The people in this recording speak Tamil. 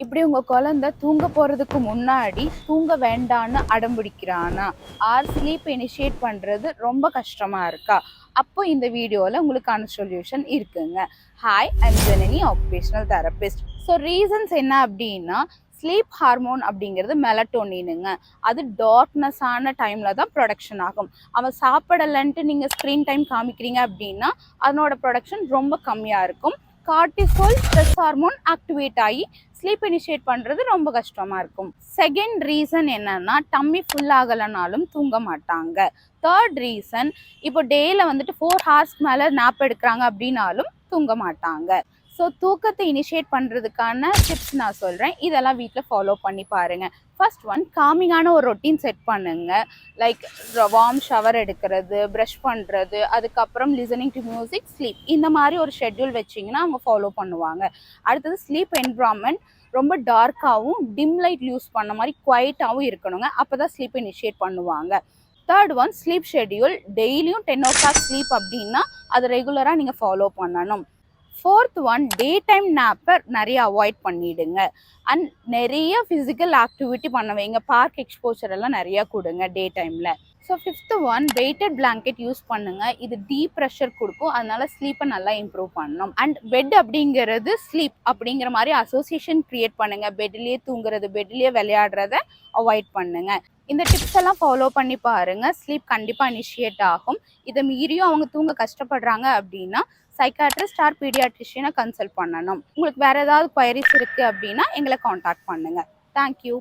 இப்படி உங்க குழந்தை தூங்க போறதுக்கு முன்னாடி தூங்க வேண்டான்னு அடம் பிடிக்கிறானா ஆர் ஸ்லீப் இனிஷியேட் பண்றது ரொம்ப கஷ்டமா இருக்கா? அப்போ இந்த வீடியோல உங்களுக்கான சொல்யூஷன் இருக்குங்க. Hi, I'm Janani, occupational therapist. So reasons என்ன அப்படின்னா, ஸ்லீப் ஹார்மோன் அப்படிங்கிறது மெலட்டோனினுங்க. அது டார்க்னஸ் ஆன டைம்ல தான் ப்ரொடக்ஷன் ஆகும். அவன் சாப்பிடலன்ட்டு நீங்க ஸ்க்ரீன் டைம் காமிக்கிறீங்க அப்படின்னா அதனோட ப்ரொடக்ஷன் ரொம்ப கம்மியா இருக்கும். கார்டிசோல் ஸ்ட்ரெஸ் ஹார்மோன் ஆக்டிவேட் ஆகி ஸ்லீப் இனிஷியேட் பண்ணுறது ரொம்ப கஷ்டமாக இருக்கும். செகண்ட் ரீசன் என்னன்னா, டம்மி ஃபுல் ஆகலைனாலும் தூங்க மாட்டாங்க. தேர்ட் ரீசன், இப்போ டேயில் வந்துட்டு 4 ஹார்ஸ்க்கு மேலே நாப் எடுக்கிறாங்க அப்படின்னாலும் தூங்க மாட்டாங்க. ஸோ தூக்கத்தை இனிஷியேட் பண்ணுறதுக்கான டிப்ஸ் நான் சொல்கிறேன். இதெல்லாம் வீட்டில் ஃபாலோ பண்ணி பாருங்கள். ஃபர்ஸ்ட் ஒன், காமிங்கான ஒரு ரொட்டீன் செட் பண்ணுங்க. லைக் வார்ம் ஷவர் எடுக்கிறது, ப்ரஷ் பண்ணுறது, அதுக்கப்புறம் லிசனிங் டு மியூசிக், ஸ்லீப். இந்த மாதிரி ஒரு ஷெட்யூல் வச்சிங்கன்னா அவங்க ஃபாலோ பண்ணுவாங்க. அடுத்தது, ஸ்லீப் என்விரான்மெண்ட் ரொம்ப டார்க்காகவும் டிம் லைட் யூஸ் பண்ண மாதிரி குவைட்டாகவும் இருக்கணுங்க. அப்போ தான் ஸ்லீப் இனிஷியேட் பண்ணுவாங்க. Third one, sleep schedule. டெய்லியும் 10 o'clock ஸ்லீப் அப்படின்னா அதை ரெகுலராக நீங்கள் ஃபாலோ பண்ணணும். ஃபோர்த் ஒன், டே டைம் நாப்பை நிறைய அவாய்ட் பண்ணிடுங்க. அண்ட் நிறைய ஃபிசிக்கல் ஆக்டிவிட்டி பண்ண வைங்க. பார்க் எக்ஸ்போசர் எல்லாம் நிறையா கொடுங்க டே டைமில். So fifth one, weighted blanket use பண்ணுங்க. இது டீப் ப்ரெஷர் கொடுக்கும், அதனால ஸ்லீப்பை நல்லா இம்ப்ரூவ் பண்ணணும். அண்ட் பெட் அப்படிங்கிறது ஸ்லீப் அப்படிங்கிற மாதிரி அசோசியேஷன் கிரியேட் பண்ணுங்க. பெட்லேயே தூங்குறது, பெட்லேயே விளையாடுறத அவாய்ட் பண்ணுங்க. இந்த டிப்ஸ் எல்லாம் ஃபாலோ பண்ணி பாருங்க, ஸ்லீப் கண்டிப்பாக இனிஷியேட் ஆகும். இதை மீறியும் அவங்க தூங்க கஷ்டப்படுறாங்க அப்படின்னா சைக்காட்ரிஸ்ட் ஆர் பீடியாட்ரிஷியனை கன்சல்ட் பண்ணணும். உங்களுக்கு வேற ஏதாவது குவரிஸ் இருக்கு அப்படின்னா எங்களை காண்டாக்ட் பண்ணுங்க. தேங்க்யூ.